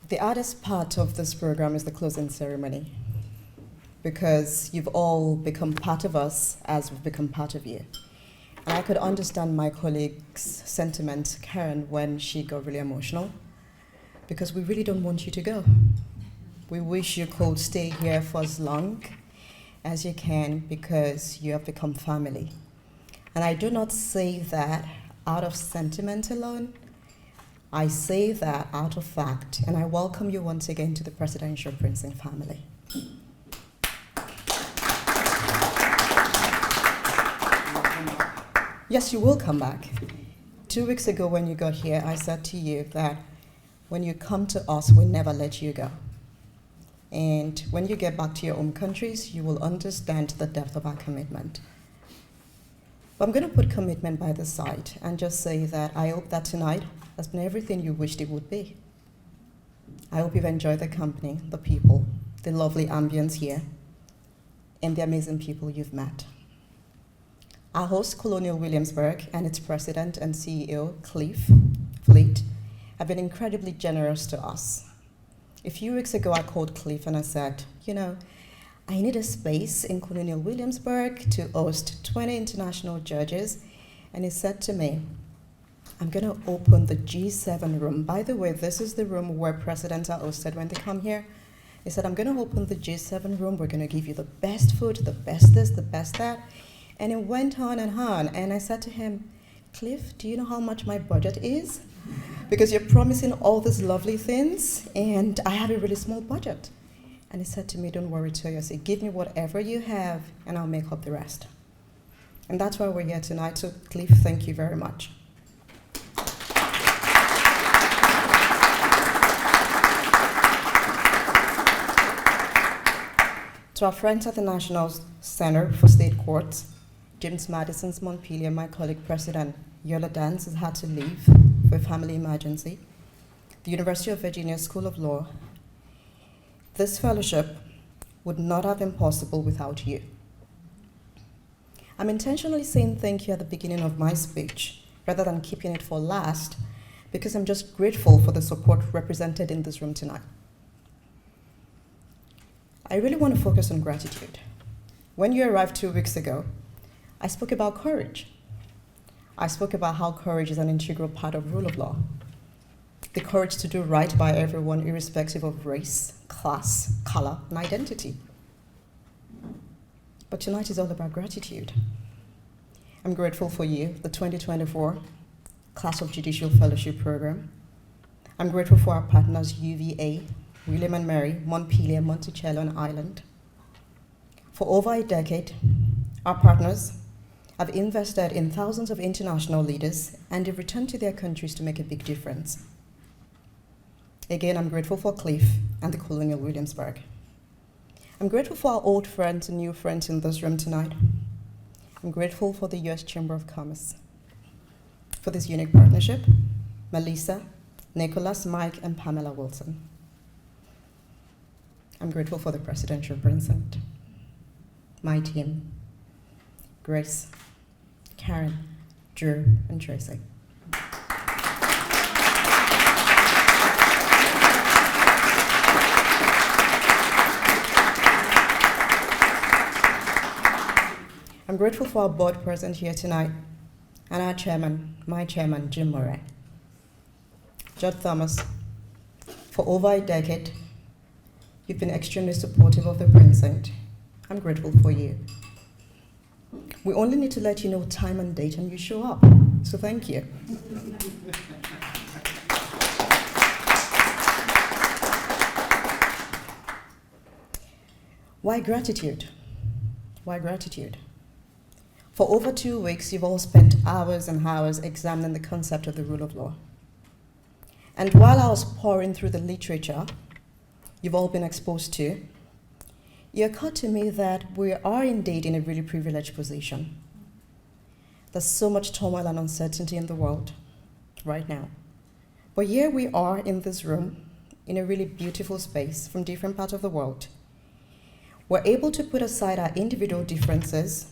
The hardest part of this program is the closing ceremony, because you've all become part of us as we've become part of you. And I could understand my colleague's sentiment, Karen, when she got really emotional, because we really don't want you to go. We wish you could stay here for as long as you can, because you have become family. And I do not say that out of sentiment alone. I say that out of fact, and I welcome you once again to the Presidential Precinct family. Yes, you will come back. 2 weeks ago when you got here, I said to you that when you come to us, we never let you go. And when you get back to your home countries, you will understand the depth of our commitment. But I'm going to put commitment by the side and just say that I hope that tonight has been everything you wished it would be. I hope you've enjoyed the company, the people, the lovely ambience here, and the amazing people you've met. Our host, Colonial Williamsburg, and its president and CEO, Cliff Fleet, have been incredibly generous to us. A few weeks ago, I called Cliff and I said, I need a space in Colonial Williamsburg to host 20 international judges. And he said to me, I'm going to open the G7 room. By the way, this is the room where presidents are hosted when they come here. He said, I'm going to open the G7 room. We're going to give you the best food, the best this, the best that. And it went on and on. And I said to him, Cliff, do you know how much my budget is? Because you're promising all these lovely things, and I have a really small budget. And he said to me, don't worry, Toyosi, give me whatever you have, and I'll make up the rest. And that's why we're here tonight. So, Cliff, thank you very much. To our friends at the National Center for State Courts, James Madison's Montpelier, my colleague President Yola Dance has had to leave for a family emergency. The University of Virginia School of Law. This fellowship would not have been possible without you. I'm intentionally saying thank you at the beginning of my speech rather than keeping it for last, because I'm just grateful for the support represented in this room tonight. I really want to focus on gratitude. When you arrived 2 weeks ago, I spoke about courage. I spoke about how courage is an integral part of rule of law. The courage to do right by everyone, irrespective of race, class, color, and identity. But tonight is all about gratitude. I'm grateful for you, the 2024 class of Judicial Fellowship Program. I'm grateful for our partners, UVA, William and Mary, Montpelier, Monticello, and Ireland. For over a decade, our partners have invested in thousands of international leaders, and they've returned to their countries to make a big difference. Again, I'm grateful for Cliff and the Colonial Williamsburg. I'm grateful for our old friends and new friends in this room tonight. I'm grateful for the U.S. Chamber of Commerce, for this unique partnership, Melissa, Nicholas, Mike, and Pamela Wilson. I'm grateful for the Presidential Precinct, my team, Grace, Karen, Drew, and Tracy. I'm grateful for our board present here tonight, and our chairman, my chairman, Jim Murray. Judge Thomas, for over a decade, you've been extremely supportive of the precinct. I'm grateful for you. We only need to let you know time and date and you show up. So thank you. Why gratitude? Why gratitude? For over 2 weeks, you've all spent hours and hours examining the concept of the rule of law. And while I was pouring through the literature you've all been exposed to, it occurred to me that we are indeed in a really privileged position. There's so much turmoil and uncertainty in the world right now. But here we are in this room, in a really beautiful space from different parts of the world. We're able to put aside our individual differences,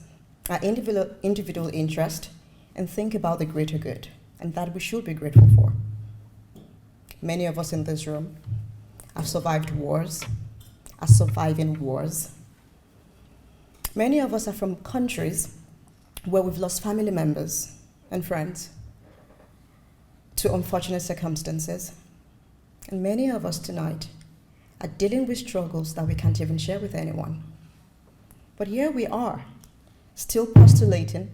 our individual interest, and think about the greater good, and that we should be grateful for. Many of us in this room I've survived wars, are surviving wars. Many of us are from countries where we've lost family members and friends to unfortunate circumstances. And many of us tonight are dealing with struggles that we can't even share with anyone. But here we are, still postulating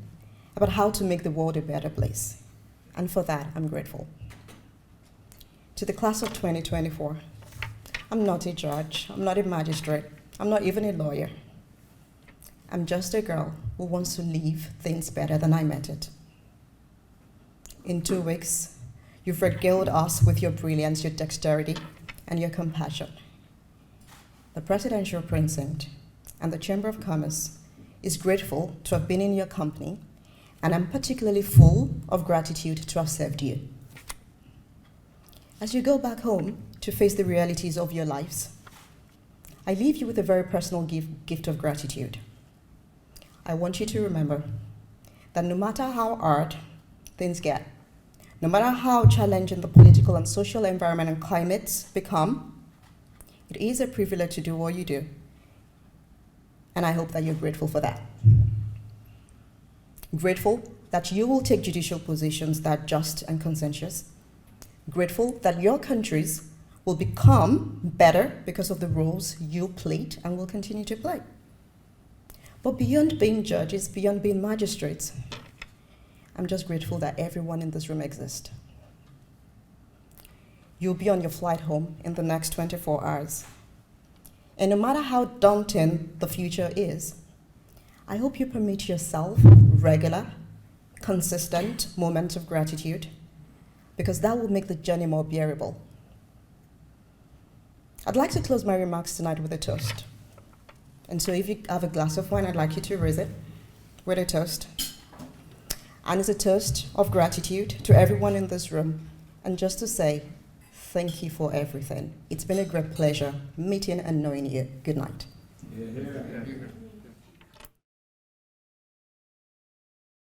about how to make the world a better place. And for that, I'm grateful. To the class of 2024, I'm not a judge, I'm not a magistrate, I'm not even a lawyer. I'm just a girl who wants to leave things better than I met it. In 2 weeks, you've regaled us with your brilliance, your dexterity, and your compassion. The Presidential Precinct and the Chamber of Commerce is grateful to have been in your company, and I'm particularly full of gratitude to have served you. As you go back home to face the realities of your lives, I leave you with a very personal gift of gratitude. I want you to remember that no matter how hard things get, no matter how challenging the political and social environment and climates become, it is a privilege to do what you do. And I hope that you're grateful for that. Grateful that you will take judicial positions that are just and conscientious. Grateful that your countries will become better because of the roles you played and will continue to play. But beyond being judges, beyond being magistrates, I'm just grateful that everyone in this room exists. You'll be on your flight home in the next 24 hours. And no matter how daunting the future is, I hope you permit yourself regular, consistent moments of gratitude, because that will make the journey more bearable. I'd like to close my remarks tonight with a toast. And so if you have a glass of wine, I'd like you to raise it with a toast. And it's a toast of gratitude to everyone in this room. And just to say, thank you for everything. It's been a great pleasure meeting and knowing you. Good night. Yeah.